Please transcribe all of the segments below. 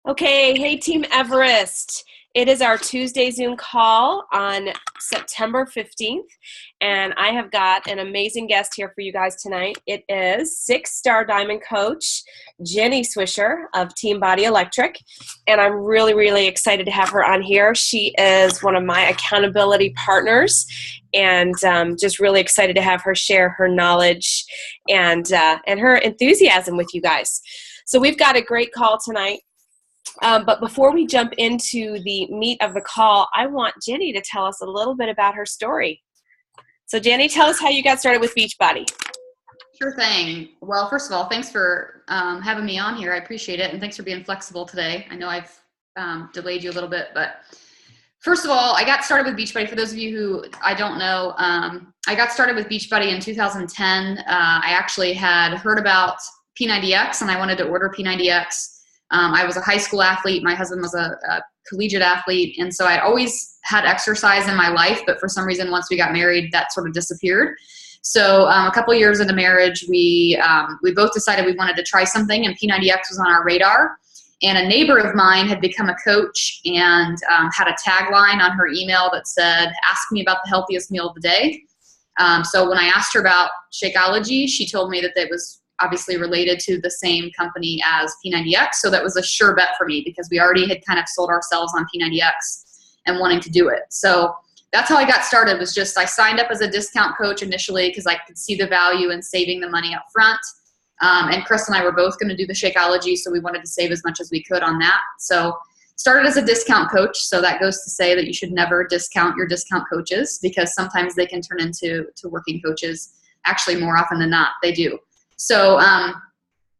Okay, hey Team Everest. It is our Tuesday Zoom call on September 15th, and I have got an amazing guest here for you guys tonight. It is six-star diamond coach Jenny Swisher of Team Body Electric, and I'm really, really excited to have her on here. She is one of my accountability partners, and just really excited to have her share her knowledge and her enthusiasm with you guys. So we've got a great call tonight. But before we jump into the meat of the call, I want Jenny to tell us a little bit about her story. So Jenny, tell us how you got started with Beachbody. Sure thing. Well, first of all, thanks for having me on here. I appreciate it. And thanks for being flexible today. I know I've delayed you a little bit, but first of all, I got started with Beachbody. For those of you who I don't know, I got started with Beachbody in 2010. I actually had heard about P90X and I wanted to order P90X. I was a high school athlete. My husband was a collegiate athlete. And so I always had exercise in my life, but for some reason, once we got married, that sort of disappeared. So a couple years into marriage, we both decided we wanted to try something, and P90X was on our radar. And a neighbor of mine had become a coach and had a tagline on her email that said, "Ask me about the healthiest meal of the day." So when I asked her about Shakeology, she told me that it was obviously related to the same company as P90X. So that was a sure bet for me because we already had kind of sold ourselves on P90X and wanting to do it. So that's how I got started, was just I signed up as a discount coach initially because I could see the value in saving the money up front. And Chris and I were both going to do the Shakeology, so we wanted to save as much as we could on that. So started as a discount coach. So that goes to say that you should never discount your discount coaches because sometimes they can turn into working coaches. Actually, more often than not, they do. So,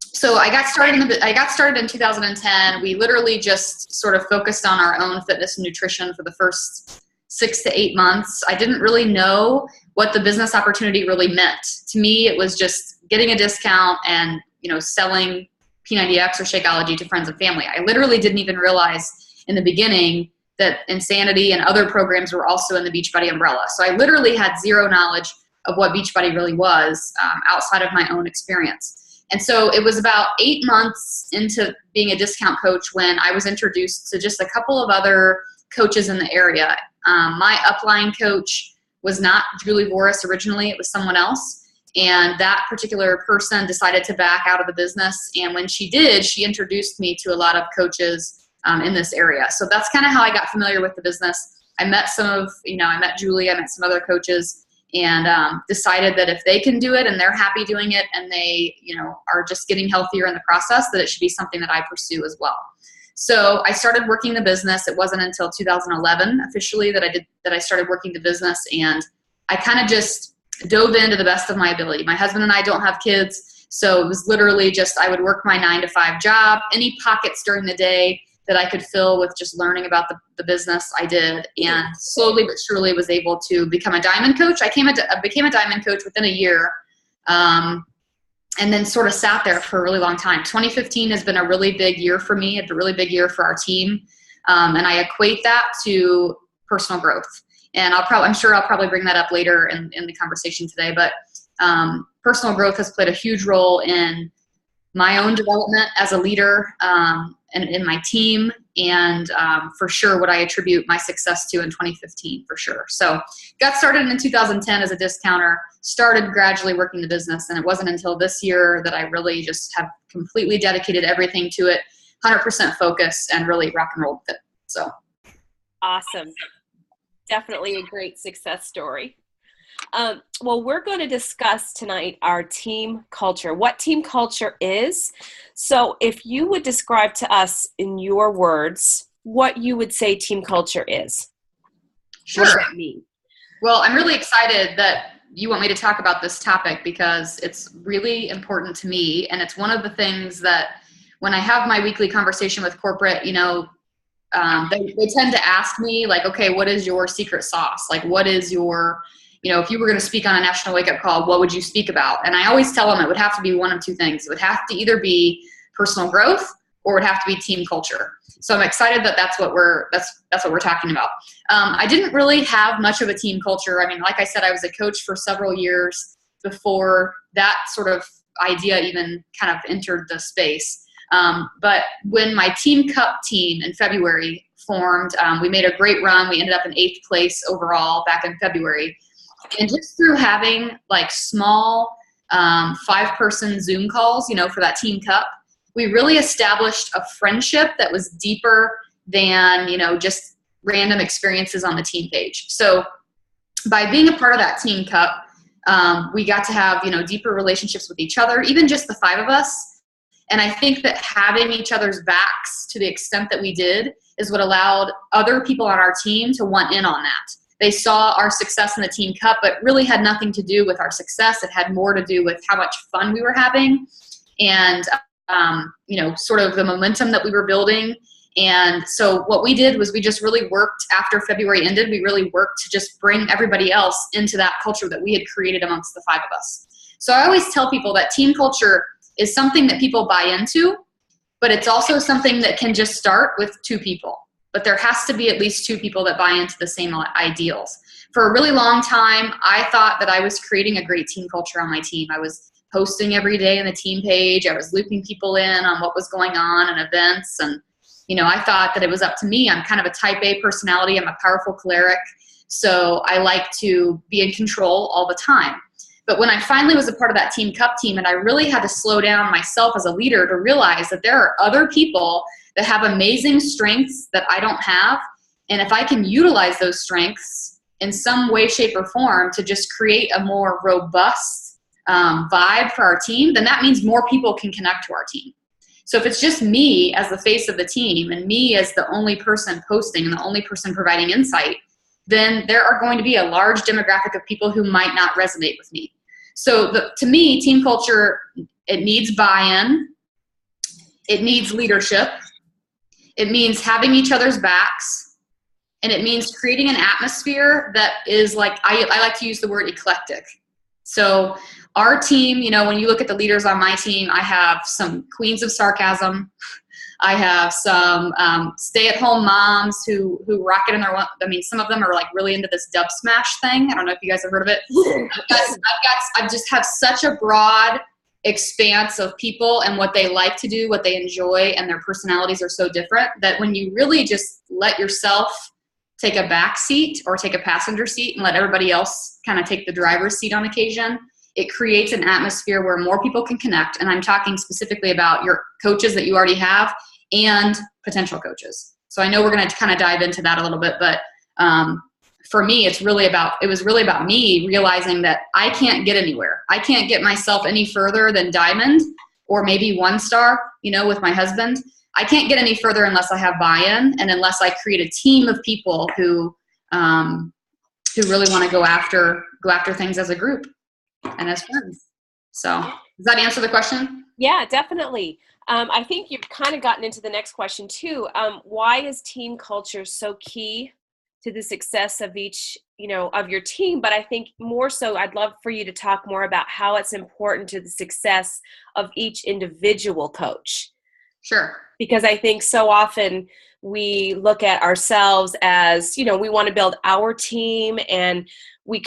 so I got started in 2010. We literally just sort of focused on our own fitness and nutrition for the first 6 to 8 months. I didn't really know what the business opportunity really meant. To me, it was just getting a discount and, selling P90X or Shakeology to friends and family. I literally didn't even realize in the beginning that Insanity and other programs were also in the Beachbody umbrella. So I literally had zero knowledge of what Beachbody really was outside of my own experience. And so it was about 8 months into being a discount coach when I was introduced to just a couple of other coaches in the area. My upline coach was not Julie Voris originally, it was someone else. And that particular person decided to back out of the business. And when she did, she introduced me to a lot of coaches in this area. So that's kind of how I got familiar with the business. I met I met Julie, I met some other coaches, and decided that if they can do it and they're happy doing it and they, are just getting healthier in the process, that it should be something that I pursue as well. So I started working the business. It wasn't until 2011 officially that I started working the business, and I kind of just dove into the best of my ability. My husband and I don't have kids, so it was literally just I would work my 9-to-5 job, any pockets during the day that I could fill with just learning about the business, I did, and slowly but surely was able to become a diamond coach. I became a diamond coach within a year, and then sort of sat there for a really long time. 2015 has been a really big year for me. It's a really big year for our team, and I equate that to personal growth. And I'm sure I'll probably bring that up later in the conversation today, but personal growth has played a huge role in my own development as a leader, and in my team, and for sure what I attribute my success to in 2015 for sure. So got started in 2010 as a discounter, started gradually working the business, and it wasn't until this year that I really just have completely dedicated everything to it, 100% focus, and really rock and roll with it. So Awesome. Definitely a great success story. Well, we're going to discuss tonight our team culture, what team culture is. So if you would describe to us in your words what you would say team culture is. Sure. What does that mean? Well, I'm really excited that you want me to talk about this topic because it's really important to me. And it's one of the things that when I have my weekly conversation with corporate, they tend to ask me like, okay, what is your secret sauce? Like, what is your, if you were going to speak on a national wake-up call, what would you speak about? And I always tell them it would have to be one of two things. It would have to either be personal growth or it would have to be team culture. So I'm excited that that's what we're talking about. I didn't really have much of a team culture. I mean, like I said, I was a coach for several years before that sort of idea even kind of entered the space. But when my Team Cup team in February formed, we made a great run. We ended up in 8th place overall back in February. And just through having like small 5-person Zoom calls, for that Team Cup, we really established a friendship that was deeper than, just random experiences on the team page. So by being a part of that Team Cup, we got to have, deeper relationships with each other, even just the 5 of us. And I think that having each other's backs to the extent that we did is what allowed other people on our team to want in on that. They saw our success in the Team Cup, but really had nothing to do with our success. It had more to do with how much fun we were having and, sort of the momentum that we were building. And so what we did was we just really worked after February ended. We really worked to just bring everybody else into that culture that we had created amongst the 5 of us. So I always tell people that team culture is something that people buy into, but it's also something that can just start with 2 people. But there has to be at least 2 people that buy into the same ideals. For a really long time, I thought that I was creating a great team culture on my team. I was posting every day in the team page. I was looping people in on what was going on and events. And, I thought that it was up to me. I'm kind of a type A personality. I'm a powerful choleric. So I like to be in control all the time. But when I finally was a part of that Team Cup team, and I really had to slow down myself as a leader to realize that there are other people that have amazing strengths that I don't have. And if I can utilize those strengths in some way, shape, or form to just create a more robust vibe for our team, then that means more people can connect to our team. So if it's just me as the face of the team and me as the only person posting and the only person providing insight, then there are going to be a large demographic of people who might not resonate with me. So to me, team culture, it needs buy-in. It needs leadership. It means having each other's backs. And it means creating an atmosphere that is like, I like to use the word eclectic. So our team, when you look at the leaders on my team, I have some queens of sarcasm. I have some stay-at-home moms who rock it in their, some of them are like really into this dub smash thing. I don't know if you guys have heard of it. I just have such a broad expanse of people and what they like to do, what they enjoy, and their personalities are so different that when you really just let yourself take a back seat or take a passenger seat and let everybody else kind of take the driver's seat on occasion, it creates an atmosphere where more people can connect. And I'm talking specifically about your coaches that you already have and potential coaches. So I know we're going to kind of dive into that a little bit, but for me, it was really about me realizing that I can't get anywhere. I can't get myself any further than diamond or maybe 1 star, with my husband. I can't get any further unless I have buy-in and unless I create a team of people who really want to go after things as a group and as friends. So does that answer the question? Yeah, definitely. I think you've kind of gotten into the next question too. Why is team culture so key to the success of each, of your team? But I think more so, I'd love for you to talk more about how it's important to the success of each individual coach. Sure. Because I think so often we look at ourselves as, we want to build our team and we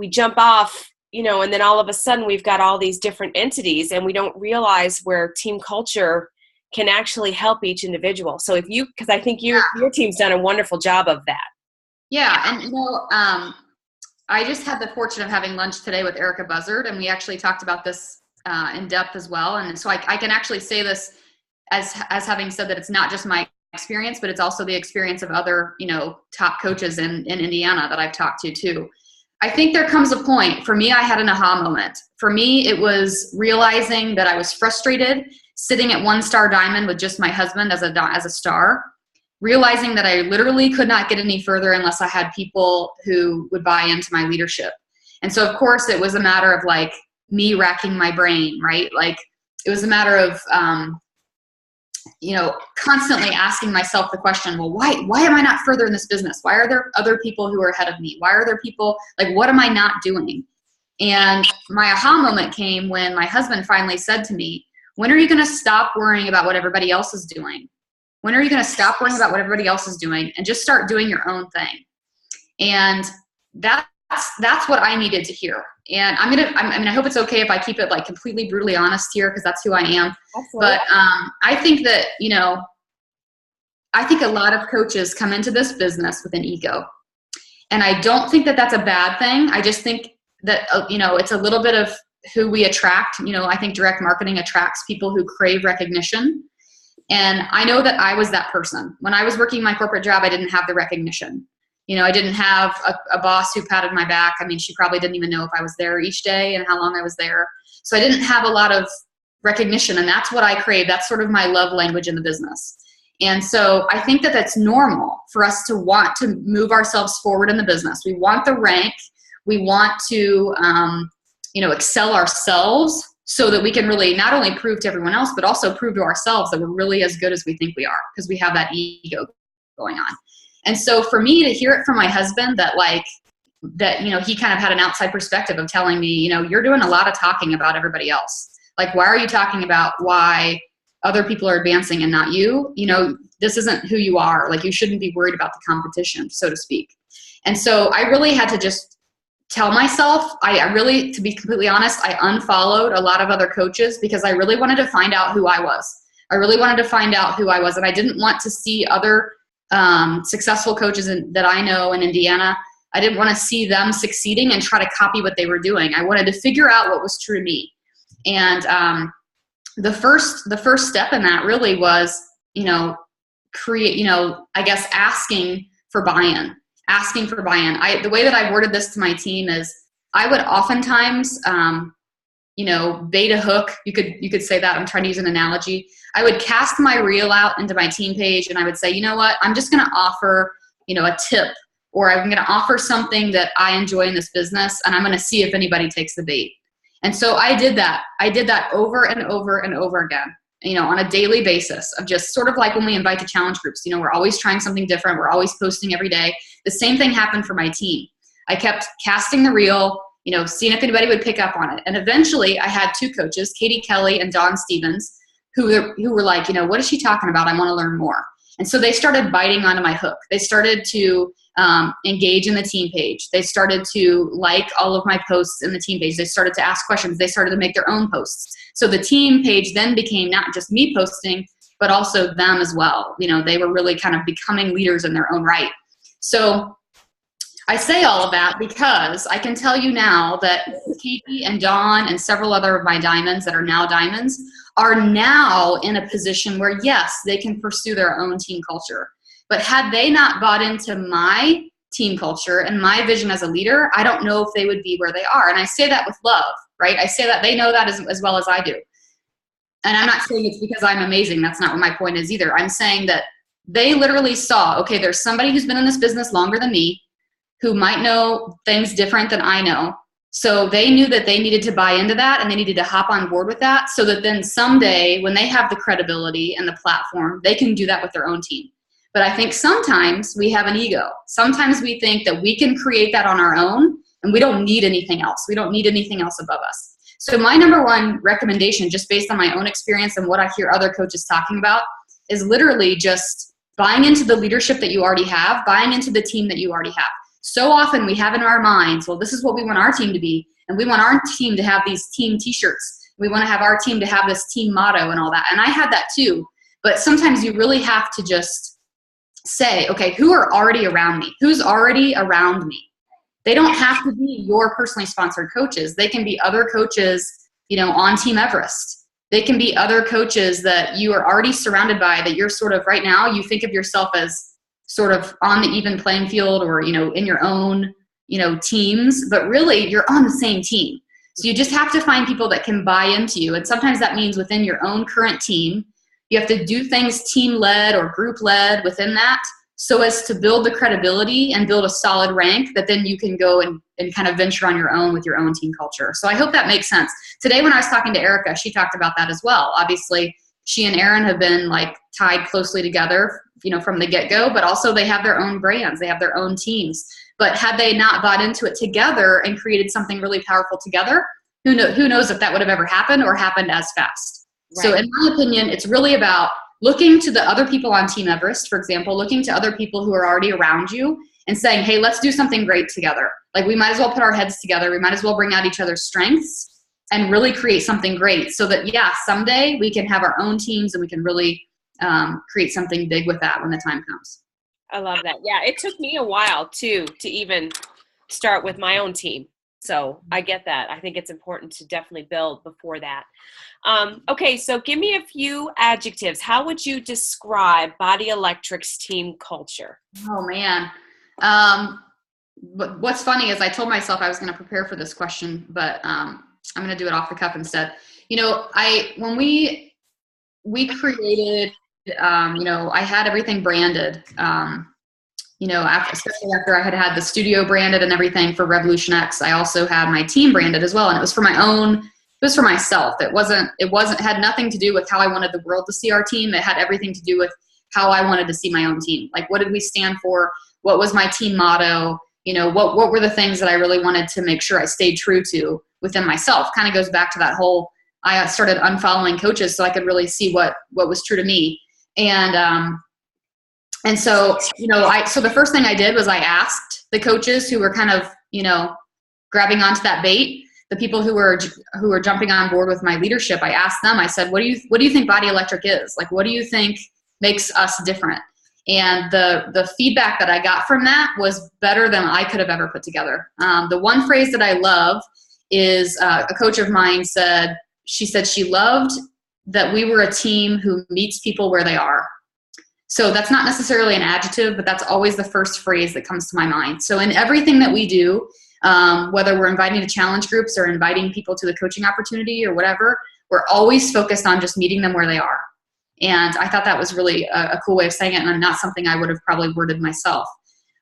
jump off, and then all of a sudden we've got all these different entities and we don't realize where team culture can actually help each individual. So because I think your team's done a wonderful job of that. Yeah. And, I just had the fortune of having lunch today with Erica Buzzard, and we actually talked about this in depth as well. And so I can actually say this as having said that it's not just my experience, but it's also the experience of other, top coaches in Indiana that I've talked to too. I think there comes a point, for me, I had an aha moment. For me, it was realizing that I was frustrated sitting at 1 star diamond with just my husband as a star, realizing that I literally could not get any further unless I had people who would buy into my leadership. And so, of course, it was a matter of like me racking my brain, right? Like it was a matter of, constantly asking myself the question, well, why am I not further in this business? Why are there other people who are ahead of me? Why are there people, like, what am I not doing? And my aha moment came when my husband finally said to me, when are you going to stop worrying about what everybody else is doing? When are you going to stop worrying about what everybody else is doing and just start doing your own thing? And that's what I needed to hear. and I mean, I hope it's okay if I keep it like completely brutally honest here, because that's who I am. Absolutely. But I think that, I think a lot of coaches come into this business with an ego. And I don't think that that's a bad thing. I just think that, it's a little bit of who we attract. I think direct marketing attracts people who crave recognition. And I know that I was that person. When I was working my corporate job, I didn't have the recognition. I didn't have a boss who patted my back. I mean, she probably didn't even know if I was there each day and how long I was there. So I didn't have a lot of recognition, and that's what I crave. That's sort of my love language in the business. And so I think that that's normal for us to want to move ourselves forward in the business. We want the rank. We want to, excel ourselves so that we can really not only prove to everyone else, but also prove to ourselves that we're really as good as we think we are, because we have that ego going on. And so for me to hear it from my husband that he kind of had an outside perspective of telling me, you're doing a lot of talking about everybody else. Like, why are you talking about why other people are advancing and not you? This isn't who you are. Like, you shouldn't be worried about the competition, so to speak. And so I really had to just tell myself, I really, to be completely honest, I unfollowed a lot of other coaches because I really wanted to find out who I was. I really wanted to find out who I was. And I didn't want to see other successful coaches that I know in Indiana. I didn't want to see them succeeding and try to copy what they were doing. I wanted to figure out what was true to me. And the first step in that really was, create, I guess asking for buy-in. The way that I worded this to my team is I would oftentimes, bait a hook. You could say that. I'm trying to use an analogy. I would cast my reel out into my team page, and I would say, you know what, I'm just going to offer, a tip, or I'm going to offer something that I enjoy in this business, and I'm going to see if anybody takes the bait. And so I did that. Over and over and over again, on a daily basis, of just sort of like when we invite to challenge groups, we're always trying something different. We're always posting every day. The same thing happened for my team. I kept casting the reel, seeing if anybody would pick up on it. And eventually I had two coaches, Katie Kelly and Dawn Stevens, who were like, what is she talking about? I want to learn more. And so they started biting onto my hook. They started to engage in the team page. They started to like all of my posts in the team page. They started to ask questions. They started to make their own posts. So the team page then became not just me posting, but also them as well. They were really kind of becoming leaders in their own right. So I say all of that because I can tell you now that Katie and Dawn and several other of my diamonds that are now diamonds are now in a position where, yes, they can pursue their own team culture. But had they not bought into my team culture and my vision as a leader, I don't know if they would be where they are. And I say that with love, right? I say that they know that as well as I do. And I'm not saying it's because I'm amazing. That's not what my point is either. I'm saying that they literally saw, okay, there's somebody who's been in this business longer than me, who might know things different than I know. So they knew that they needed to buy into that, and they needed to hop on board with that, so that then someday when they have the credibility and the platform, they can do that with their own team. But I think sometimes we have an ego. Sometimes we think that we can create that on our own, and we don't need anything else. We don't need anything else above us. So my number one recommendation, just based on my own experience and what I hear other coaches talking about, is literally just buying into the leadership that you already have, buying into the team that you already have. So often we have in our minds, well, this is what we want our team to be, and we want our team to have these team t-shirts. We want to have our team to have this team motto and all that. And I had that too. But sometimes you really have to just say, okay, who are already around me? Who's already around me? They don't have to be your personally sponsored coaches. They can be other coaches, on Team Everest. They can be other coaches that you are already surrounded by, that you're sort of right now, you think of yourself as sort of on the even playing field, or, in your own, teams, but really you're on the same team. So you just have to find people that can buy into you. And sometimes that means within your own current team, you have to do things team-led or group-led within that, so as to build the credibility and build a solid rank that then you can go and kind of venture on your own with your own team culture. So I hope that makes sense. Today when I was talking to Erica, she talked about that as well. Obviously, she and Aaron have been tied closely together, from the get-go, but also they have their own brands. They have their own teams. But had they not bought into it together and created something really powerful together, who knows if that would have ever happened or happened as fast. Right. So in my opinion, it's really about looking to the other people on Team Everest, for example, looking to other people who are already around you and saying, hey, let's do something great together. Like, we might as well put our heads together. We might as well bring out each other's strengths and really create something great so that, yeah, someday we can have our own teams and we can really create something big with that when the time comes. I love that. Yeah, it took me a while too to even start with my own team. So I get that. I think it's important to definitely build before that. Okay, so give me a few adjectives. How would you describe Body Electric's team culture? Oh, man. But what's funny is I told myself I was going to prepare for this question, but I'm going to do it off the cuff instead. When we created, I had everything branded, especially after I had the studio branded and everything for Revolution X. I also had my team branded as well. And it was for myself. It had nothing to do with how I wanted the world to see our team. It had everything to do with how I wanted to see my own team. Like, what did we stand for? What was my team motto? What were the things that I really wanted to make sure I stayed true to within myself? Kind of goes back to that whole, I started unfollowing coaches so I could really see what was true to me. And so, so the first thing I did was I asked the coaches who were kind of, grabbing onto that bait, the people who were jumping on board with my leadership. I asked them, I said, what do you think Body Electric is? Like, what do you think makes us different? And the feedback that I got from that was better than I could have ever put together. The one phrase that I love is a coach of mine said she loved that we were a team who meets people where they are. So that's not necessarily an adjective, but that's always the first phrase that comes to my mind. So in everything that we do, whether we're inviting to challenge groups or inviting people to the coaching opportunity or whatever, we're always focused on just meeting them where they are. And I thought that was really a cool way of saying it, and not something I would have probably worded myself.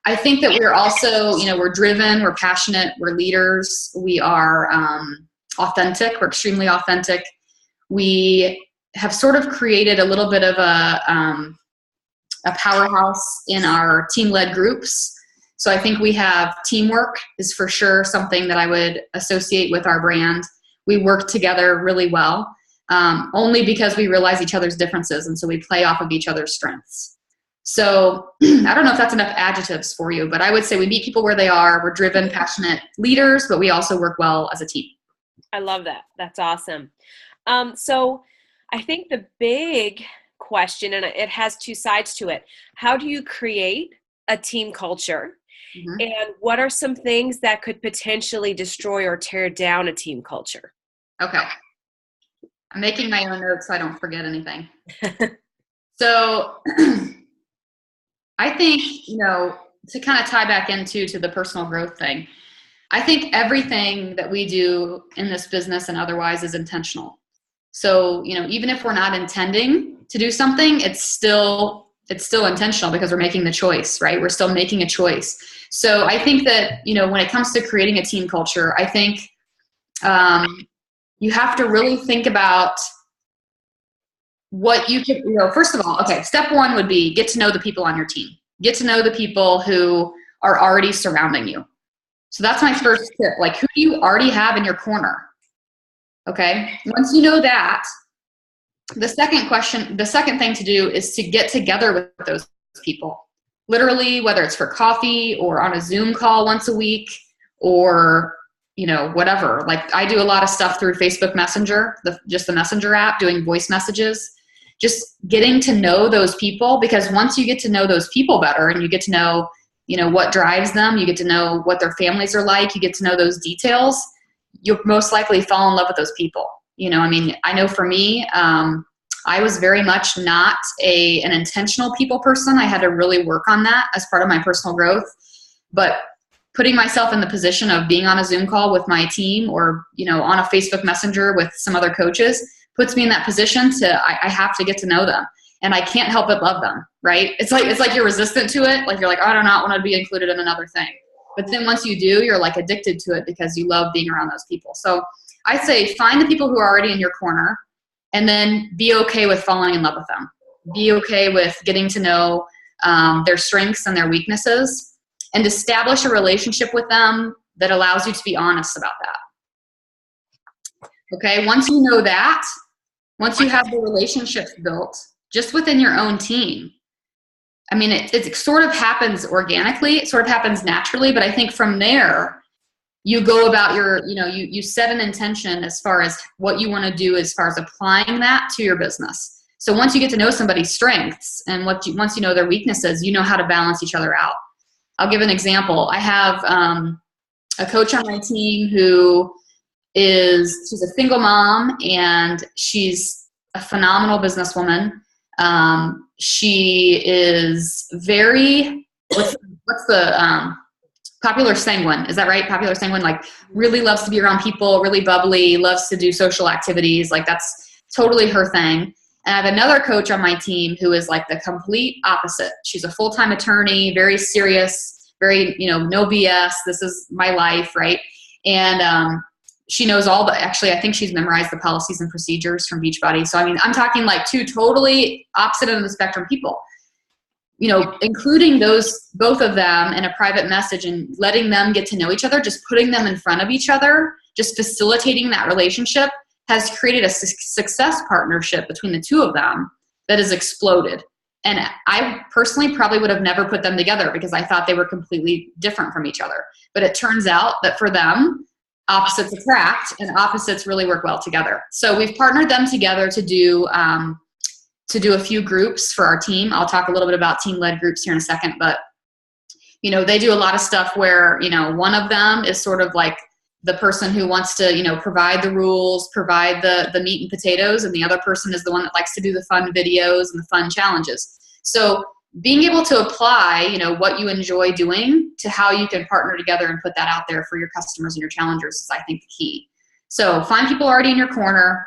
I think that we're also, we're driven, we're passionate, we're leaders, we are authentic, we're extremely authentic. We have sort of created a little bit of a powerhouse in our team-led groups. So I think we have teamwork is for sure something that I would associate with our brand. We work together really well, only because we realize each other's differences, and so we play off of each other's strengths. So I don't know if that's enough adjectives for you, but I would say we meet people where they are. We're driven, passionate leaders, but we also work well as a team. I love that. That's awesome. So I think the big question, and it has two sides to it. How do you create a team culture? Mm-hmm. And what are some things that could potentially destroy or tear down a team culture? Okay. I'm making my own notes so I don't forget anything. So I think, to kind of tie back to the personal growth thing, I think everything that we do in this business and otherwise is intentional. So, even if we're not intending to do something, it's still intentional because we're making the choice, right? We're still making a choice. So I think that, when it comes to creating a team culture, I think you have to really think about what you can, first of all, okay, step one would be get to know the people on your team. Get to know the people who are already surrounding you. So that's my first tip. Like, who do you already have in your corner? Okay. Once you know that, the second thing to do is to get together with those people. Literally, whether it's for coffee or on a Zoom call once a week or, whatever. Like, I do a lot of stuff through Facebook Messenger, just the Messenger app, doing voice messages, just getting to know those people, because once you get to know those people better and you get to know, what drives them, you get to know what their families are like, you get to know those details, you'll most likely fall in love with those people. I know for me, I was very much not an intentional people person. I had to really work on that as part of my personal growth. But putting myself in the position of being on a Zoom call with my team or, on a Facebook Messenger with some other coaches puts me in that position I have to get to know them. And I can't help but love them, right? It's like you're resistant to it. Like, you're like, oh, I do not want to be included in another thing. But then once you do, you're like addicted to it because you love being around those people. So I say find the people who are already in your corner and then be okay with falling in love with them. Be okay with getting to know their strengths and their weaknesses and establish a relationship with them that allows you to be honest about that. Okay, once you know that, once you have the relationships built just within your own team, I mean, it sort of happens organically. It sort of happens naturally. But I think from there, you go about you set an intention as far as what you want to do as far as applying that to your business. So once you get to know somebody's strengths and once you know their weaknesses, you know how to balance each other out. I'll give an example. I have a coach on my team she's a single mom, and she's a phenomenal businesswoman. She is very, what's the popular sanguine? Is that right? Popular sanguine, like really loves to be around people, really bubbly, loves to do social activities. Like that's totally her thing. And I have another coach on my team who is like the complete opposite. She's a full-time attorney, very serious, very, no BS. This is my life, right? And she knows actually, I think she's memorized the policies and procedures from Beachbody. So, I mean, I'm talking like two totally opposite end of the spectrum people. Including both of them in a private message and letting them get to know each other, just putting them in front of each other, just facilitating that relationship has created a success partnership between the two of them that has exploded. And I personally probably would have never put them together because I thought they were completely different from each other. But it turns out that for them, opposites attract and opposites really work well together. So we've partnered them together to do a few groups for our team. I'll talk a little bit about team-led groups here in a second, but they do a lot of stuff where, one of them is sort of like the person who wants to, provide the rules, provide the meat and potatoes, and the other person is the one that likes to do the fun videos and the fun challenges. So being able to apply, what you enjoy doing to how you can partner together and put that out there for your customers and your challengers is, I think, the key. So find people already in your corner,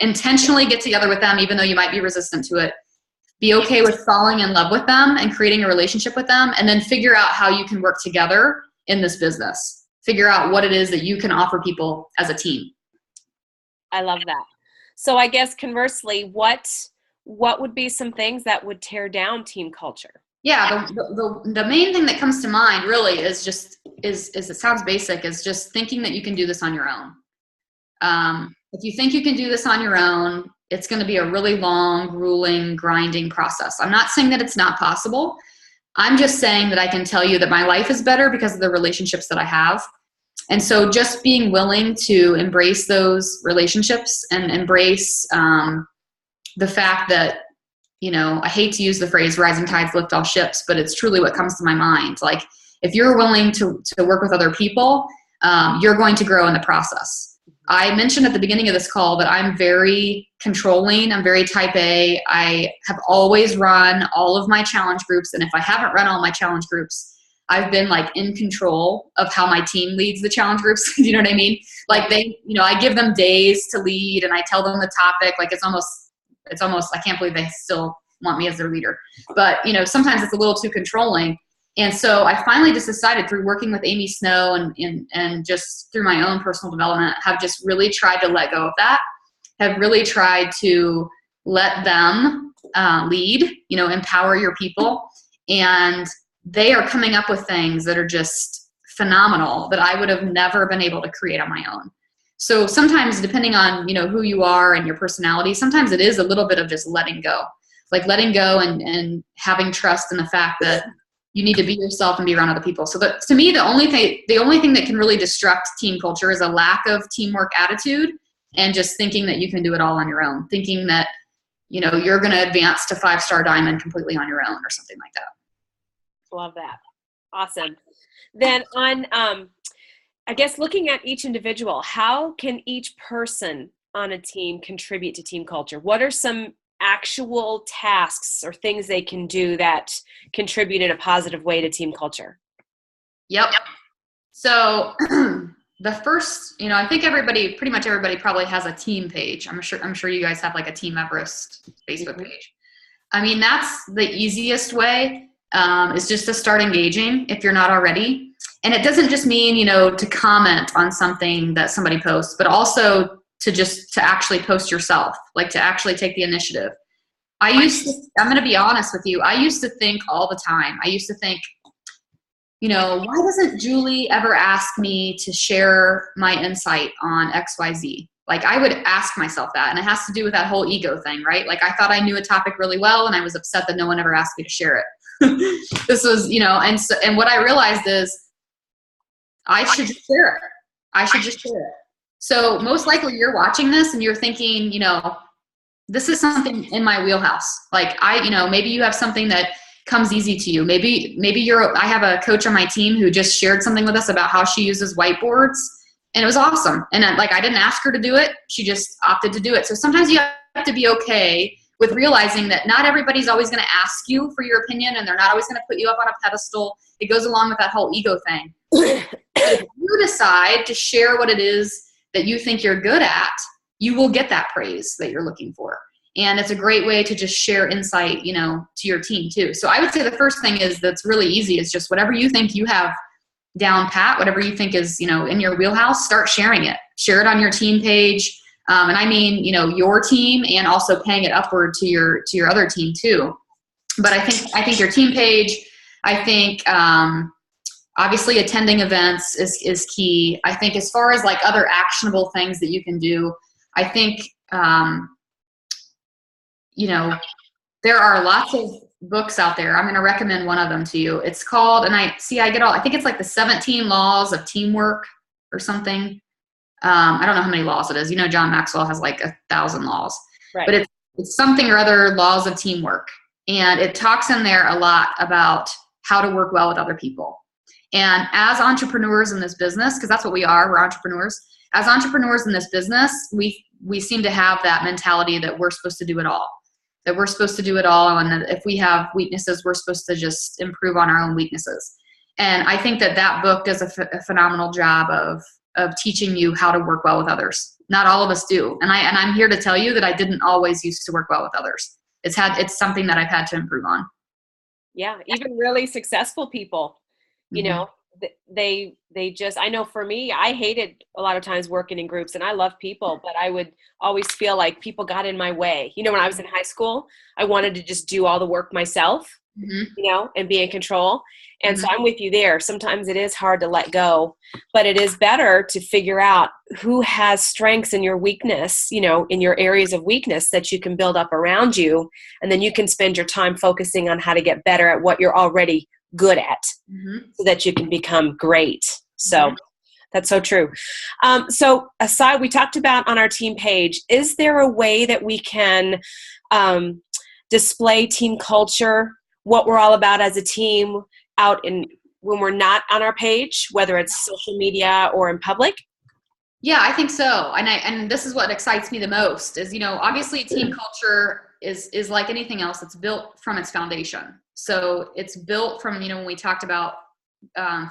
intentionally get together with them, even though you might be resistant to it. Be okay with falling in love with them and creating a relationship with them, and then figure out how you can work together in this business. Figure out what it is that you can offer people as a team. I love that. So I guess conversely, what would be some things that would tear down team culture? Yeah, the main thing that comes to mind really is it sounds basic, is just thinking that you can do this on your own. If you think you can do this on your own, it's going to be a really long, grueling, grinding process. I'm not saying that it's not possible. I'm just saying that I can tell you that my life is better because of the relationships that I have. And so just being willing to embrace those relationships and embrace the fact that, I hate to use the phrase rising tides lift all ships, but it's truly what comes to my mind. Like, if you're willing to work with other people, you're going to grow in the process. I mentioned at the beginning of this call that I'm very controlling. I'm very type A. I have always run all of my challenge groups. And if I haven't run all my challenge groups, I've been like in control of how my team leads the challenge groups. You know what I mean? Like I give them days to lead and I tell them the topic. Like it's almost, I can't believe they still want me as their leader. But, sometimes it's a little too controlling. And so I finally just decided, through working with Amy Snow and just through my own personal development, have just really tried to let go of that, have really tried to let them lead, empower your people. And they are coming up with things that are just phenomenal that I would have never been able to create on my own. So sometimes, depending on, who you are and your personality, sometimes it is a little bit of just letting go, like letting go and having trust in the fact that you need to be yourself and be around other people. So that, to me, the only thing that can really destruct team culture is a lack of teamwork attitude and just thinking that you can do it all on your own, thinking that, you're going to advance to 5-star diamond completely on your own or something like that. Love that. Awesome. Then on, I guess, looking at each individual, how can each person on a team contribute to team culture? What are some actual tasks or things they can do that contribute in a positive way to team culture? Yep. So the first, I think pretty much everybody probably has a team page. I'm sure you guys have like a Team Everest Facebook page. I mean, that's the easiest way, is just to start engaging if you're not already. And it doesn't just mean, to comment on something that somebody posts, but also to actually post yourself, like to actually take the initiative. I'm going to be honest with you. I used to think all the time. I used to think, why doesn't Julie ever ask me to share my insight on XYZ? Like I would ask myself that, and it has to do with that whole ego thing, right? Like I thought I knew a topic really well, and I was upset that no one ever asked me to share it. This was, and what I realized is I should just share it. I should just share it. So most likely you're watching this and you're thinking, this is something in my wheelhouse. Like maybe you have something that comes easy to you. Maybe I have a coach on my team who just shared something with us about how she uses whiteboards, and it was awesome. And I didn't ask her to do it. She just opted to do it. So sometimes you have to be okay with realizing that not everybody's always going to ask you for your opinion, and they're not always going to put you up on a pedestal. It goes along with that whole ego thing. If you decide to share what it is that you think you're good at, you will get that praise that you're looking for. And it's a great way to just share insight, to your team too. So I would say the first thing that's really easy is just whatever you think you have down pat, whatever you think is, in your wheelhouse, start sharing it. Share it on your team page. And I mean, your team, and also paying it upward to your other team too. But I think your team page, I think, obviously attending events is key. I think as far as like other actionable things that you can do, I think, there are lots of books out there. I'm going to recommend one of them to you. It's called, I think it's like the 17 Laws of Teamwork or something. I don't know how many laws it is. John Maxwell has like 1,000 laws, right. But it's something or other, laws of teamwork. And it talks in there a lot about how to work well with other people. And as entrepreneurs in this business, because that's what we are, we're entrepreneurs. As entrepreneurs in this business, we seem to have that mentality that we're supposed to do it all. And that if we have weaknesses, we're supposed to just improve on our own weaknesses. And I think that book does a phenomenal job of teaching you how to work well with others. Not all of us do. And I'm here to tell you that I didn't always used to work well with others. It's something that I've had to improve on. Yeah, even really successful people. They just, I know for me, I hated a lot of times working in groups, and I love people, but I would always feel like people got in my way. When I was in high school, I wanted to just do all the work myself, and be in control. And so I'm with you there. Sometimes it is hard to let go, but it is better to figure out who has strengths in your weakness, in your areas of weakness that you can build up around you. And then you can spend your time focusing on how to get better at what you're already good at, so that you can become great. So that's so true. So aside, we talked about on our team page, is there a way that we can display team culture, what we're all about as a team when we're not on our page, whether it's social media or in public? Yeah, I think so. And this is what excites me the most is, obviously team culture is like anything else. It's built from its foundation. So it's built from, when we talked about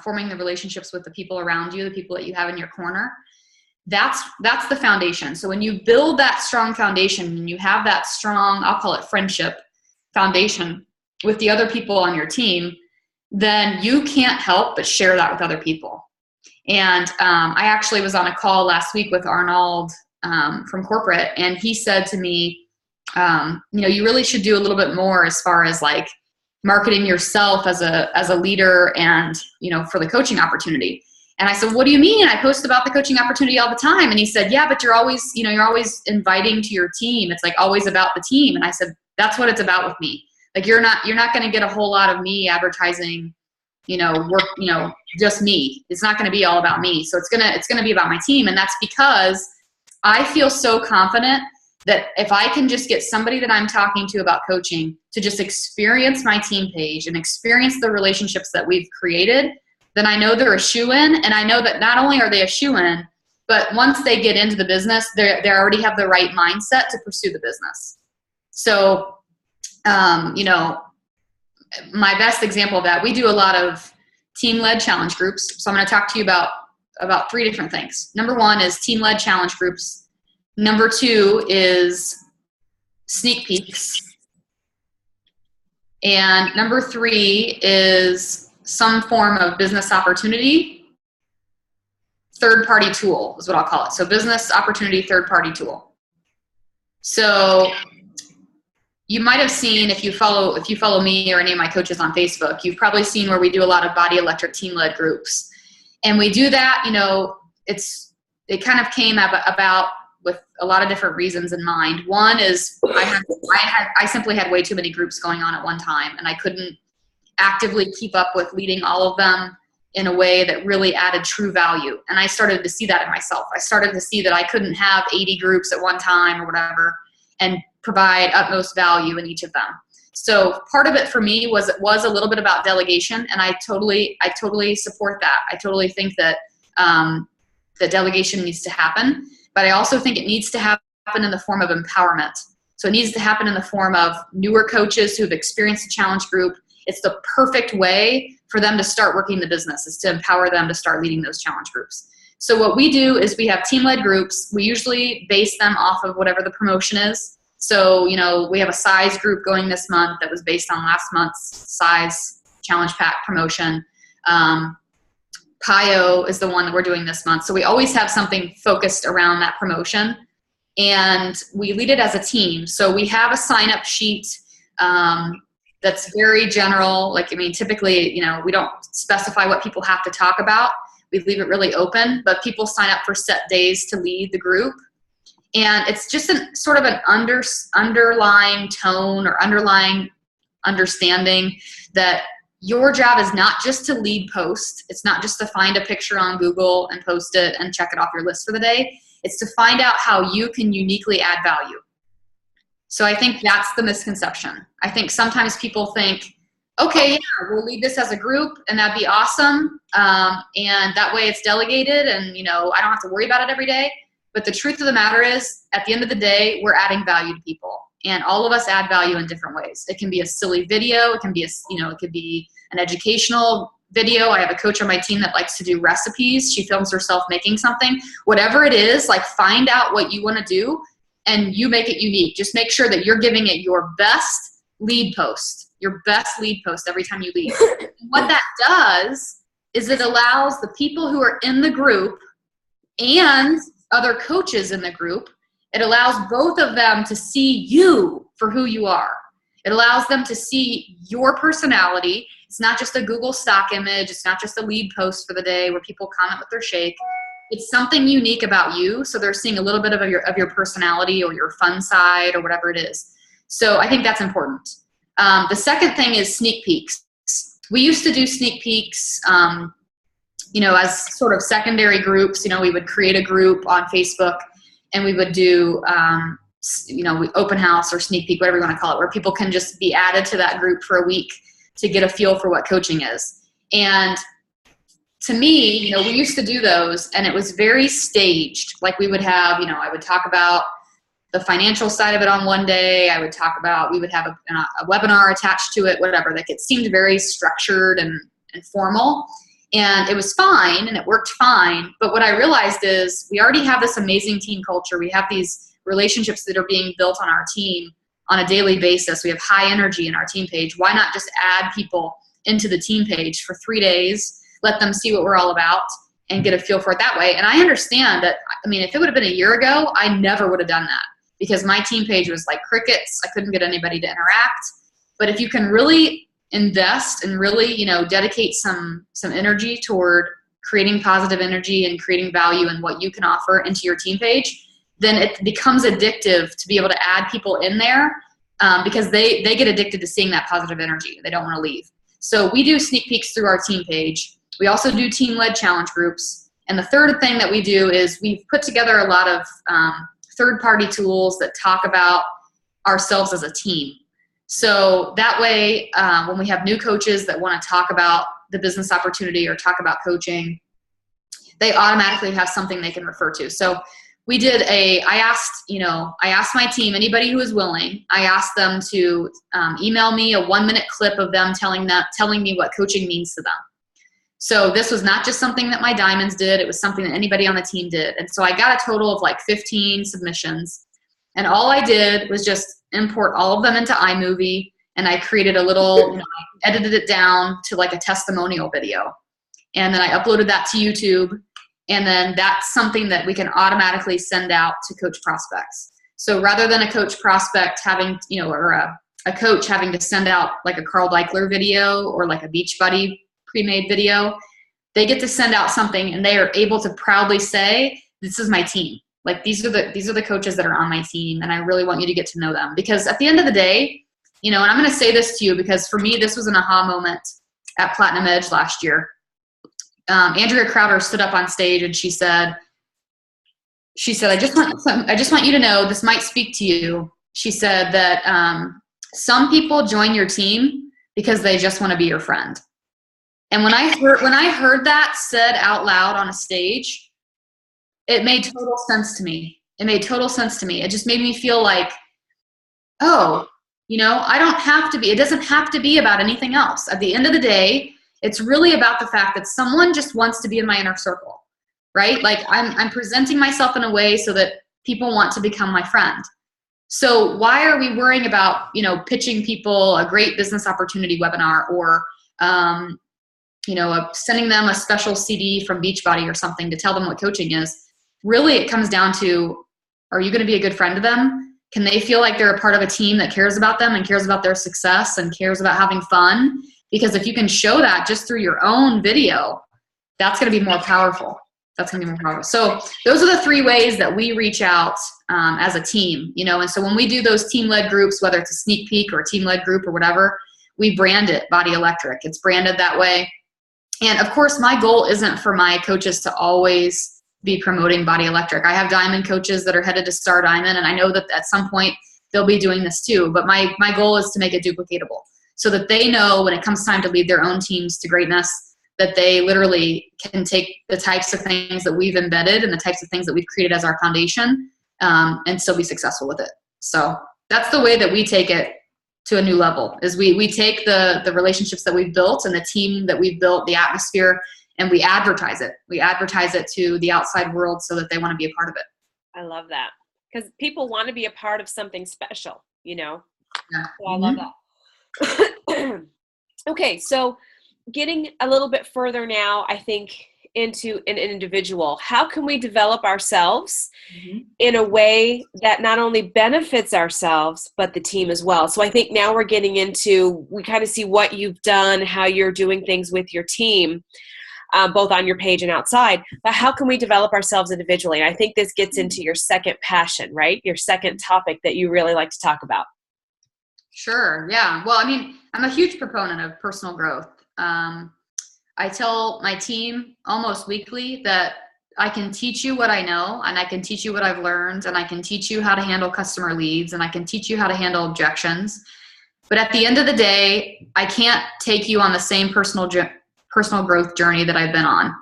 forming the relationships with the people around you, the people that you have in your corner, that's the foundation. So when you build that strong foundation and you have that strong, I'll call it friendship foundation with the other people on your team, then you can't help but share that with other people. And I actually was on a call last week with Arnold from corporate, and he said to me, you really should do a little bit more as far as like marketing yourself as a leader and, for the coaching opportunity. And I said, what do you mean? I post about the coaching opportunity all the time. And he said, yeah, but you're always inviting to your team. It's like always about the team. And I said, that's what it's about with me. Like you're not going to get a whole lot of me advertising, work, just me. It's not going to be all about me. So it's going to be about my team. And that's because I feel so confident that if I can just get somebody that I'm talking to about coaching to just experience my team page and experience the relationships that we've created, then I know they're a shoo-in. And I know that not only are they a shoo-in, but once they get into the business, they already have the right mindset to pursue the business. So, my best example of that, we do a lot of team-led challenge groups. So I'm going to talk to you about 3 different things. Number 1 is team-led challenge groups. Number 2 is sneak peeks. And number 3 is some form of business opportunity. Third-party tool is what I'll call it. So business opportunity, third-party tool. So you might have seen, if you follow me or any of my coaches on Facebook, you've probably seen where we do a lot of body electric team-led groups. And we do that, it kind of came about with a lot of different reasons in mind. One is I simply had way too many groups going on at one time, and I couldn't actively keep up with leading all of them in a way that really added true value. And I started to see that in myself. I started to see that I couldn't have 80 groups at one time or whatever and provide utmost value in each of them. So part of it for me was a little bit about delegation, and I totally support that. I totally think that that delegation needs to happen, but I also think it needs to happen in the form of empowerment. So it needs to happen in the form of newer coaches who have experienced a challenge group. It's the perfect way for them to start working the business, is to empower them to start leading those challenge groups. So what we do is we have team-led groups. We usually base them off of whatever the promotion is. So, we have a size group going this month that was based on last month's size challenge pack promotion. PIO is the one that we're doing this month. So we always have something focused around that promotion, and we lead it as a team. So we have a sign-up sheet that's very general. Typically, we don't specify what people have to talk about. We leave it really open, but people sign up for set days to lead the group. And it's just sort of an underlying tone or underlying understanding that your job is not just to lead post. It's not just to find a picture on Google and post it and check it off your list for the day. It's to find out how you can uniquely add value. So I think that's the misconception. I think sometimes people think, okay, yeah, we'll lead this as a group and that'd be awesome. And that way it's delegated and, I don't have to worry about it every day. But the truth of the matter is, at the end of the day, we're adding value to people. And all of us add value in different ways. It can be a silly video. It can be it could be an educational video. I have a coach on my team that likes to do recipes. She films herself making something. Whatever it is, find out what you want to do and you make it unique. Just make sure that you're giving it your best lead post every time you lead. What that does is it allows the people who are in the group and other coaches in the group, it allows both of them to see you for who you are. It allows them to see your personality. It's not just a Google stock image. It's not just a lead post for the day where people comment with their shake. It's something unique about you. So they're seeing a little bit of your personality or your fun side or whatever it is. So I think that's important. The second thing is sneak peeks. We used to do sneak peeks, as sort of secondary groups. We would create a group on Facebook and we would do, open house or sneak peek, whatever you want to call it, where people can just be added to that group for a week to get a feel for what coaching is. And to me, we used to do those and it was very staged. We would have, I would talk about the financial side of it on one day. We would have a webinar attached to it, whatever. It seemed very structured and formal. And it was fine and it worked fine. But what I realized is we already have this amazing team culture. We have these relationships that are being built on our team on a daily basis. We have high energy in our team page. Why not just add people into the team page for 3 days, let them see what we're all about and get a feel for it that way? And I understand that, if it would have been a year ago, I never would have done that because my team page was like crickets. I couldn't get anybody to interact. But if you can really invest and really, dedicate some energy toward creating positive energy and creating value in what you can offer into your team page, then it becomes addictive to be able to add people in there because they get addicted to seeing that positive energy. They don't want to leave. So we do sneak peeks through our team page. We also do team-led challenge groups. And the third thing that we do is we've put together a lot of third-party tools that talk about ourselves as a team. So that way, when we have new coaches that want to talk about the business opportunity or talk about coaching, they automatically have something they can refer to. So we did I asked my team, anybody who was willing, I asked them to email me a 1-minute clip of them telling me what coaching means to them. So this was not just something that my diamonds did. It was something that anybody on the team did. And so I got a total of 15 submissions. And all I did was just import all of them into iMovie, and I created a little, I edited it down to a testimonial video. And then I uploaded that to YouTube, and then that's something that we can automatically send out to coach prospects. So rather than a coach prospect having, or a coach having to send out a Carl Deichler video or a Beachbody pre-made video, they get to send out something and they are able to proudly say, this is my team. Like these are the coaches that are on my team, and I really want you to get to know them, because at the end of the day, and I'm going to say this to you because for me, this was an aha moment at Platinum Edge last year. Andrea Crowder stood up on stage and she said, I just want you to know, this might speak to you. She said that some people join your team because they just want to be your friend. And when I heard that said out loud on a stage, it made total sense to me. It just made me feel like, oh, I don't have to be, it doesn't have to be about anything else. At the end of the day, it's really about the fact that someone just wants to be in my inner circle, right? Like I'm presenting myself in a way so that people want to become my friend. So why are we worrying about, pitching people a great business opportunity webinar, or, sending them a special CD from Beachbody or something to tell them what coaching is? Really, it comes down to, are you going to be a good friend to them? Can they feel like they're a part of a team that cares about them and cares about their success and cares about having fun? Because if you can show that just through your own video, that's going to be more powerful. So those are the 3 ways that we reach out as a team, and so when we do those team-led groups, whether it's a sneak peek or a team-led group or whatever, we brand it Body Electric. It's branded that way. And of course, my goal isn't for my coaches to always be promoting Body Electric. I have Diamond coaches that are headed to Star Diamond, and I know that at some point they'll be doing this too. But my goal is to make it duplicatable so that they know when it comes time to lead their own teams to greatness, that they literally can take the types of things that we've embedded and the types of things that we've created as our foundation, and still be successful with it. So that's the way that we take it to a new level, is we take the relationships that we've built and the team that we've built, the atmosphere, and we advertise it. We advertise it to the outside world so that they want to be a part of it. I love that, because people want to be a part of something special, Yeah. So I love that. Okay, so getting a little bit further now, I think, into an individual, how can we develop ourselves in a way that not only benefits ourselves, but the team as well? So I think now we're getting into, we kind of see what you've done, how you're doing things with your team, both on your page and outside, but how can we develop ourselves individually? And I think this gets into your second passion, right? Your second topic that you really like to talk about. Sure. Yeah. Well, I'm a huge proponent of personal growth. I tell my team almost weekly that I can teach you what I know, and I can teach you what I've learned, and I can teach you how to handle customer leads, and I can teach you how to handle objections. But at the end of the day, I can't take you on the same personal growth journey that I've been on.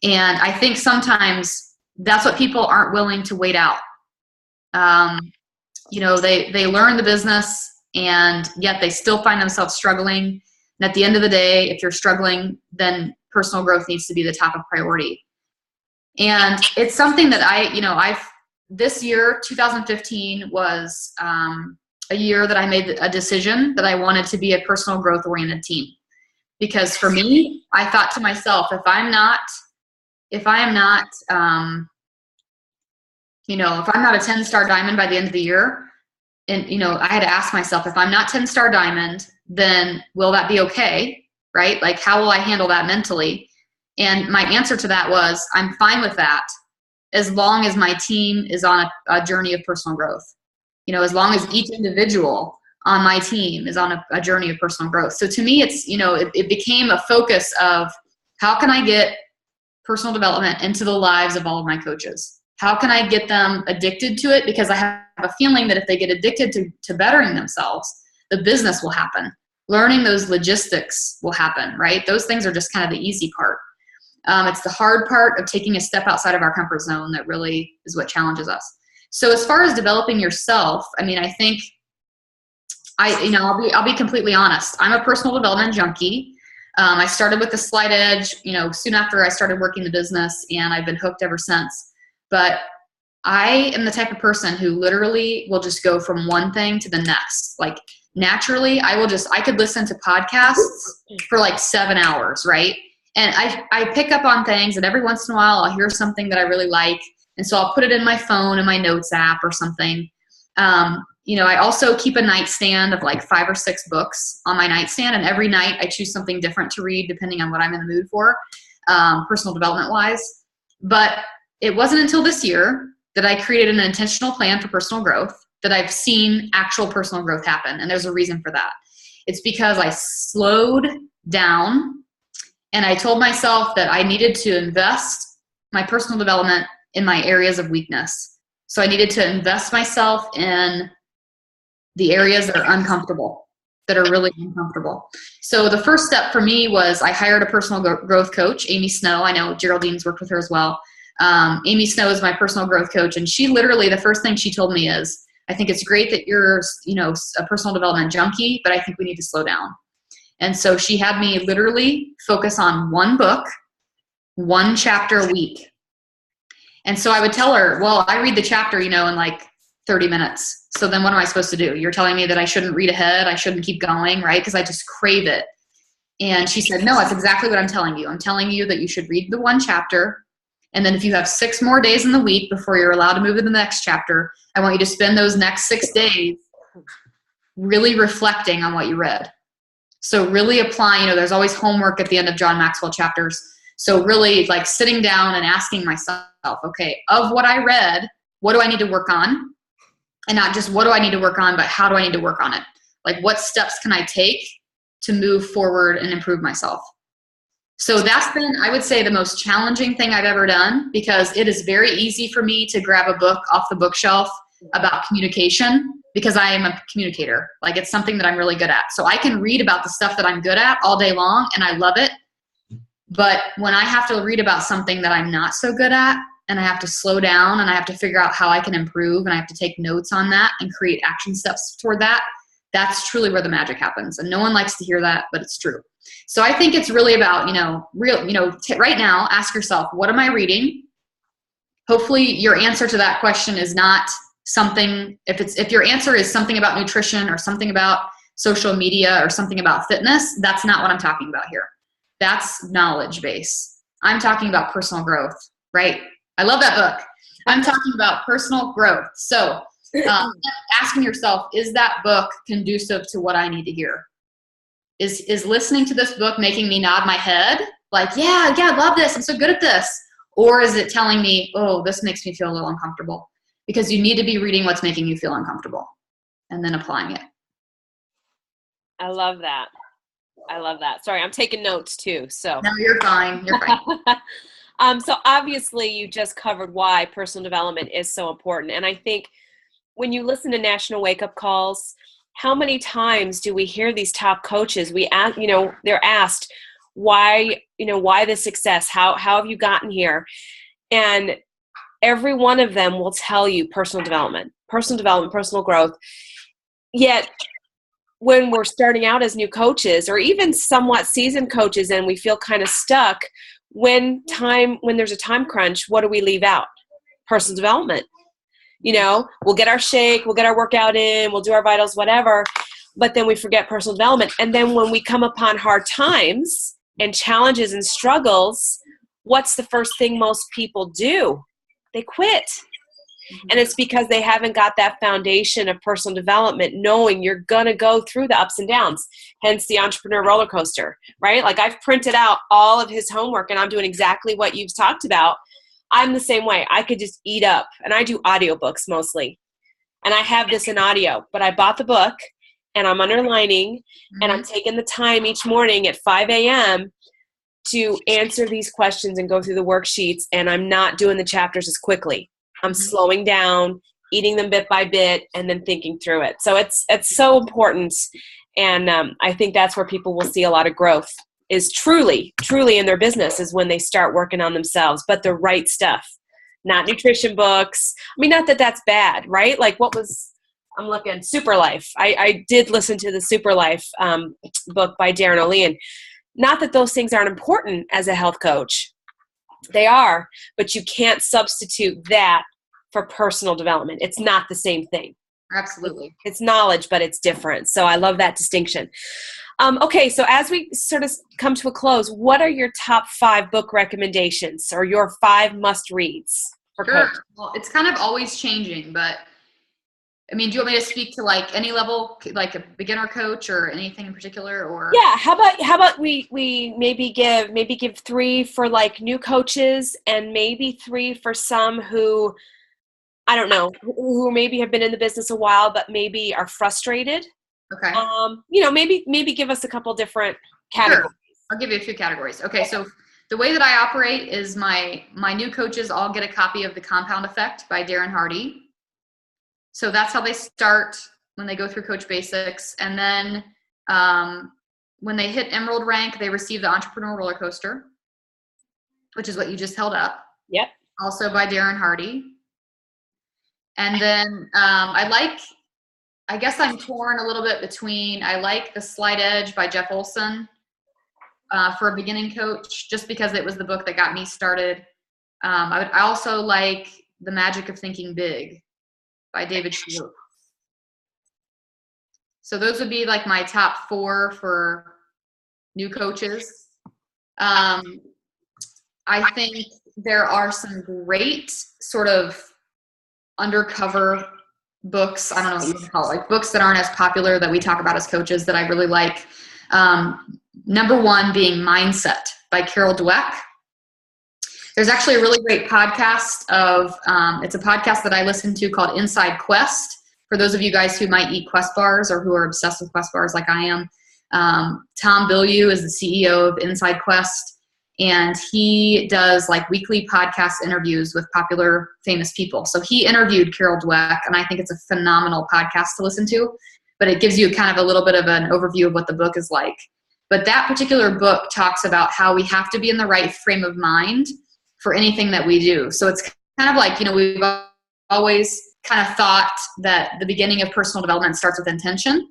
And I think sometimes that's what people aren't willing to wait out. They learn the business, and yet they still find themselves struggling. And at the end of the day, if you're struggling, then personal growth needs to be the top of priority. And it's something that this year, 2015, was a year that I made a decision that I wanted to be a personal growth oriented team. Because for me, I thought to myself, if I am not a 10-star diamond by the end of the year, and I had to ask myself, if I'm not 10-star diamond, then will that be okay? Right? Like, how will I handle that mentally? And my answer to that was, I'm fine with that as long as my team is on a journey of personal growth. As long as each individual on my team is on a journey of personal growth. So to me, it's, it became a focus of, how can I get personal development into the lives of all of my coaches? How can I get them addicted to it? Because I have a feeling that if they get addicted to bettering themselves, the business will happen. Learning those logistics will happen, right? Those things are just kind of the easy part. It's the hard part of taking a step outside of our comfort zone that really is what challenges us. So as far as developing yourself, I think I'll be completely honest. I'm a personal development junkie. I started with the Slight Edge, soon after I started working the business, and I've been hooked ever since. But I am the type of person who literally will just go from one thing to the next. Like, naturally, I could listen to podcasts for like 7 hours, right? And I pick up on things, and every once in a while I'll hear something that I really like. And so I'll put it in my phone, in my notes app or something. I also keep a nightstand of like 5 or 6 books on my nightstand. And every night I choose something different to read depending on what I'm in the mood for, personal development wise. But it wasn't until this year that I created an intentional plan for personal growth, that I've seen actual personal growth happen. And there's a reason for that. It's because I slowed down and I told myself that I needed to invest my personal development in my areas of weakness. So I needed to invest myself in the areas that are uncomfortable, that are really uncomfortable. So the first step for me was I hired a personal growth coach, Amy Snow. I know Geraldine's worked with her as well. Amy Snow is my personal growth coach. And she literally, the first thing she told me is, I think it's great that you're, a personal development junkie, but I think we need to slow down. And so she had me literally focus on one book, one chapter a week. And so I would tell her, well, I read the chapter, in like 30 minutes. So then what am I supposed to do? You're telling me that I shouldn't read ahead. I shouldn't keep going, right? Because I just crave it. And she said, no, that's exactly what I'm telling you. I'm telling you that you should read the one chapter. And then if you have 6 more days in the week before you're allowed to move to the next chapter, I want you to spend those next 6 days really reflecting on what you read. So really applying, there's always homework at the end of John Maxwell chapters. So really like sitting down and asking myself, okay, of what I read, what do I need to work on? And not just what do I need to work on, but how do I need to work on it? Like what steps can I take to move forward and improve myself? So that's been, I would say, the most challenging thing I've ever done, because it is very easy for me to grab a book off the bookshelf about communication, because I am a communicator. Like it's something that I'm really good at. So I can read about the stuff that I'm good at all day long and I love it. But when I have to read about something that I'm not so good at, and I have to slow down and I have to figure out how I can improve, and I have to take notes on that and create action steps toward that, that's truly where the magic happens. And no one likes to hear that, but it's true. So I think it's really about, right now, ask yourself, what am I reading? Hopefully your answer to that question is not something, if your answer is something about nutrition or something about social media or something about fitness, that's not what I'm talking about here. That's knowledge base. I'm talking about personal growth, right? I love that book. I'm talking about personal growth. So asking yourself, is that book conducive to what I need to hear? Is listening to this book making me nod my head? Like, yeah, I love this. I'm so good at this. Or is it telling me, oh, this makes me feel a little uncomfortable? Because you need to be reading what's making you feel uncomfortable and then applying it. I love that. Sorry, I'm taking notes too. So no, you're fine. You're fine. So obviously you just covered why personal development is so important. And I think when you listen to National Wake Up Calls, how many times do we hear these top coaches? They're asked why the success, how have you gotten here? And every one of them will tell you personal development, personal growth. Yet when we're starting out as new coaches, or even somewhat seasoned coaches, and we feel kind of stuck, when there's a time crunch, what do we leave out? Personal development. We'll get our shake, we'll get our workout in, we'll do our vitals, whatever, but then we forget personal development. And then when we come upon hard times and challenges and struggles, what's the first thing most people do? They quit. And it's because they haven't got that foundation of personal development, knowing you're going to go through the ups and downs, hence the entrepreneur roller coaster, right? Like I've printed out all of his homework and I'm doing exactly what you've talked about. I'm the same way. I could just eat up, and I do audiobooks mostly. And I have this in audio, but I bought the book and I'm underlining and I'm taking the time each morning at 5 a.m. to answer these questions and go through the worksheets. And I'm not doing the chapters as quickly. I'm slowing down, eating them bit by bit, and then thinking through it. So it's so important. And I think that's where people will see a lot of growth, is truly in their business, is when they start working on themselves, but the right stuff, not nutrition books. I mean, not that that's bad, right? Like I'm looking, Super Life. I did listen to the Super Life book by Darren O'Lean. Not that those things aren't important as a health coach. They are, but you can't substitute that for personal development. It's not the same thing. Absolutely. It's knowledge, but it's different. So I love that distinction. Okay, so as we sort of come to a close, what are your top 5 book recommendations, or your 5 must-reads for coaches? Well, it's kind of always changing, but I mean, do you want me to speak to like any level, like a beginner coach or anything in particular, or? Yeah, how about we maybe give 3 for like new coaches, and maybe 3 for some who I don't know, who maybe have been in the business a while, but maybe are frustrated. Okay. Maybe give us a couple different Sure. categories. I'll give you a few categories. Okay. So the way that I operate is my new coaches all get a copy of The Compound Effect by Darren Hardy. So that's how they start when they go through Coach Basics. And then when they hit Emerald rank, they receive the Entrepreneur Roller Coaster, which is what you just held up. Yep. Also by Darren Hardy. And then I guess I'm torn a little bit between, I like The Slight Edge by Jeff Olson for a beginning coach, just because it was the book that got me started. I also like The Magic of Thinking Big by David Schwartz. So those would be like my top 4 for new coaches. I think there are some great sort of undercover books. I don't know what you would call it, like books that aren't as popular that we talk about as coaches that I really like. Number 1 being Mindset by Carol Dweck. There's actually a really great podcast it's a podcast that I listen to called Inside Quest. For those of you guys who might eat Quest bars or who are obsessed with Quest bars like I am, Tom Bilyeu is the CEO of Inside Quest, and he does like weekly podcast interviews with popular famous people. So he interviewed Carol Dweck, and I think it's a phenomenal podcast to listen to, but it gives you kind of a little bit of an overview of what the book is like. But that particular book talks about how we have to be in the right frame of mind for anything that we do. So it's kind of like, we've always kind of thought that the beginning of personal development starts with intention,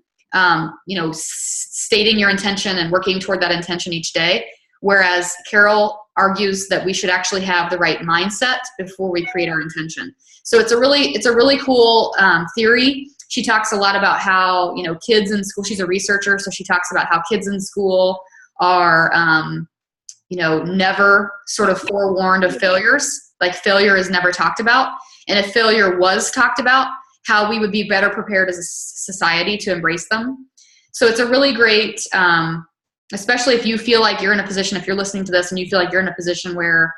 stating your intention and working toward that intention each day. Whereas Carol argues that we should actually have the right mindset before we create our intention. So it's a really cool theory. She talks a lot about how, kids in school, she's a researcher, so she talks about how kids in school are, never sort of forewarned of failures. Like failure is never talked about. And if failure was talked about, how we would be better prepared as a society to embrace them. So it's a really great, especially if you feel like you're in a position, if you're listening to this and you feel like you're in a position where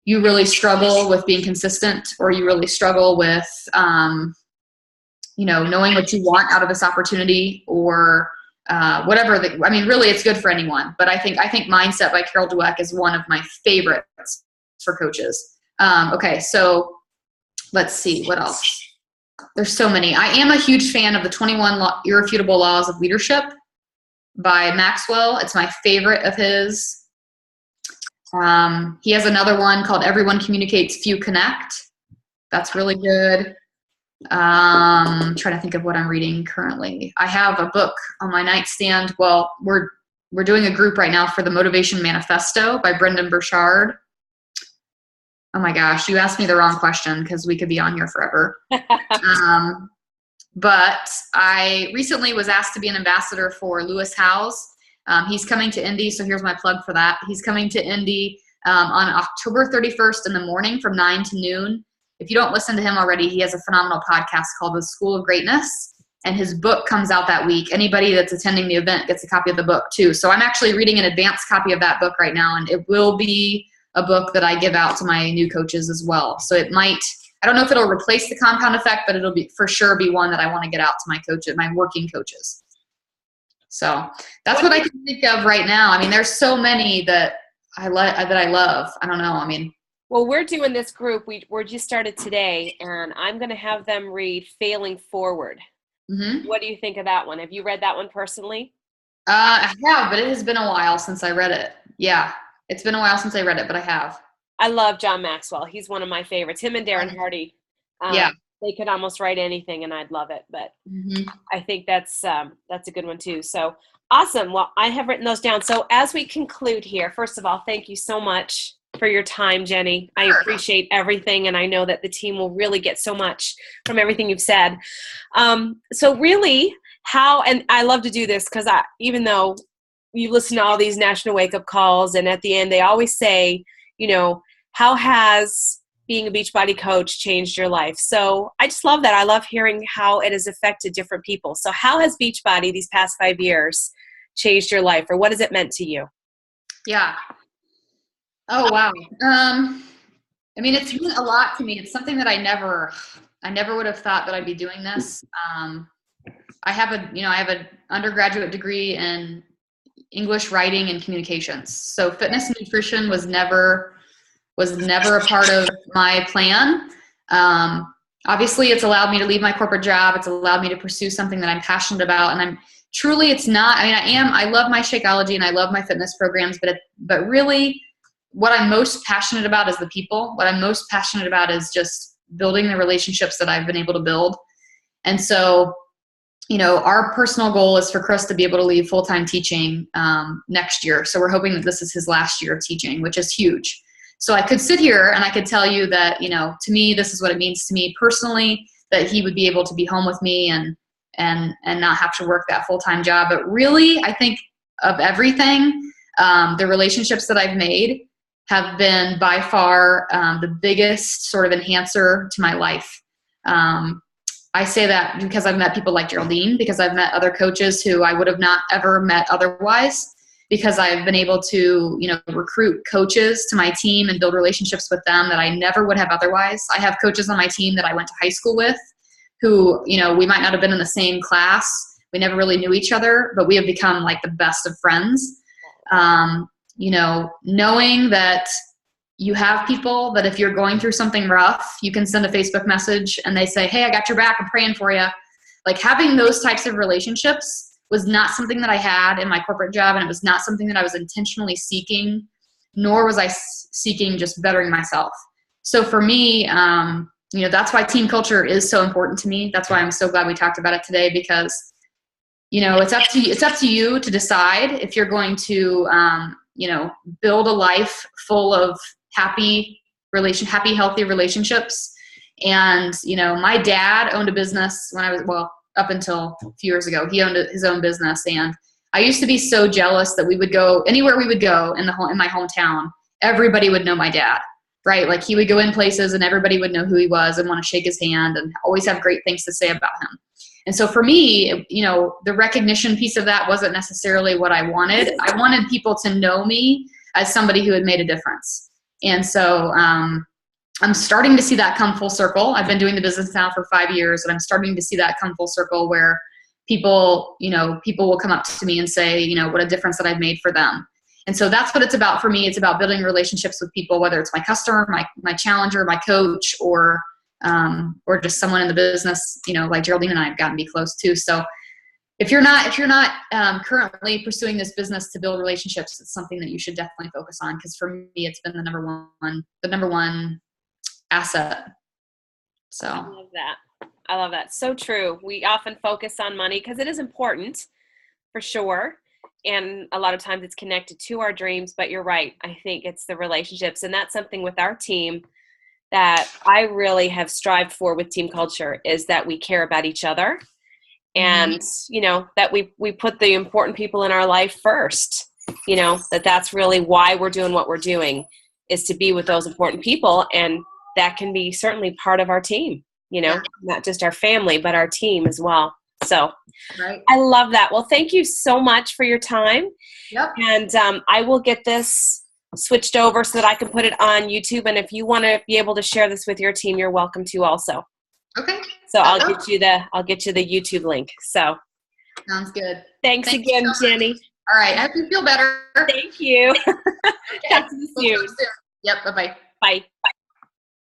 you really struggle with being consistent, or you really struggle with, knowing what you want out of this opportunity, or whatever. Really, it's good for anyone. But I think Mindset by Carol Dweck is one of my favorites for coaches. Okay, so let's see what else. There's so many. I am a huge fan of the 21 Irrefutable Laws of Leadership by Maxwell. It's my favorite of his. He has another one called Everyone Communicates, Few Connect. That's really good. I'm trying to think of what I'm reading currently. I have a book on my nightstand. Well, we're doing a group right now for the Motivation Manifesto by Brendan Burchard. Oh my gosh, you asked me the wrong question because we could be on here forever. But I recently was asked to be an ambassador for Lewis Howes. He's coming to Indy, so here's my plug for that. He's coming to Indy on October 31st in the morning from 9 to noon. If you don't listen to him already, he has a phenomenal podcast called The School of Greatness, and his book comes out that week. Anybody that's attending the event gets a copy of the book too. So I'm actually reading an advanced copy of that book right now, and it will be a book that I give out to my new coaches as well. So it might, I don't know if it'll replace The Compound Effect, but it'll be for sure be one that I want to get out to my coaches, my working coaches. So that's what I can think of right now. There's so many that I love. I don't know. Well, we're doing this group. We're just started today, and I'm going to have them read Failing Forward. Mm-hmm. What do you think of that one? Have you read that one personally? I have, but it has been a while since I read it. Yeah. It's been a while since I read it, but I have. I love John Maxwell. He's one of my favorites. Him and Darren Hardy. Yeah. They could almost write anything, and I'd love it. But I think that's a good one too. So awesome. Well, I have written those down. So as we conclude here, first of all, thank you so much for your time, Jenny. I appreciate everything, and I know that the team will really get so much from everything you've said. So really, and I love to do this because even though you listen to all these national wake-up calls, and at the end they always say, how has being a Beachbody coach changed your life? So I just love that. I love hearing how it has affected different people. So how has Beachbody these past 5 years changed your life, or what has it meant to you? Yeah. Oh, wow. I mean, it's meant a lot to me. It's something that I never would have thought that I'd be doing this. I have an undergraduate degree in English writing and communications. So fitness and nutrition was never a part of my plan. Obviously it's allowed me to leave my corporate job. It's allowed me to pursue something that I'm passionate about. And it's not, I love my Shakeology and I love my fitness programs, but really what I'm most passionate about is the people. What I'm most passionate about is just building the relationships that I've been able to build. And so, our personal goal is for Chris to be able to leave full-time teaching next year. So we're hoping that this is his last year of teaching, which is huge. So I could sit here and I could tell you that, to me, this is what it means to me personally, that he would be able to be home with me and not have to work that full-time job. But really, I think of everything, the relationships that I've made have been by far the biggest sort of enhancer to my life. I say that because I've met people like Geraldine, because I've met other coaches who I would have not ever met otherwise, because I've been able to, recruit coaches to my team and build relationships with them that I never would have otherwise. I have coaches on my team that I went to high school with who, we might not have been in the same class. We never really knew each other, but we have become like the best of friends. Knowing that you have people that if you're going through something rough, you can send a Facebook message and they say, hey, I got your back. I'm praying for you. Like having those types of relationships was not something that I had in my corporate job. And it was not something that I was intentionally seeking, nor was I seeking just bettering myself. So for me, that's why team culture is so important to me. That's why I'm so glad we talked about it today, because, it's up to you to decide if you're going to, build a life full of happy, healthy relationships. And, my dad owned a business when I was, up until a few years ago, he owned his own business. And I used to be so jealous that we would go anywhere we would go in my hometown, everybody would know my dad, right? Like he would go in places and everybody would know who he was and want to shake his hand and always have great things to say about him. And so for me, the recognition piece of that wasn't necessarily what I wanted. I wanted people to know me as somebody who had made a difference. And so I'm starting to see that come full circle. I've been doing the business now for 5 years, and I'm starting to see that come full circle where people will come up to me and say, what a difference that I've made for them. And so that's what it's about for me. It's about building relationships with people, whether it's my customer, my challenger, my coach, or just someone in the business, like Geraldine and I have gotten to be close to. So if you're not currently pursuing this business to build relationships, it's something that you should definitely focus on. Because for me, it's been the number one asset. So I love that. So true. We often focus on money because it is important for sure. And a lot of times it's connected to our dreams, but you're right. I think it's the relationships. And that's something with our team that I really have strived for with team culture, is that we care about each other and, that we put the important people in our life first, that's really why we're doing what we're doing, is to be with those important people. And that can be certainly part of our team, not just our family, but our team as well. So right. I love that. Well, thank you so much for your time. Yep. And I will get this switched over so that I can put it on YouTube. And if you want to be able to share this with your team, you're welcome to also. Okay. So I'll get you the YouTube link. So sounds good. Thanks again, so Jenny. All right. I hope you feel better. Thank you. Okay. Talk to you soon. Yep. Bye-bye. Bye. Bye.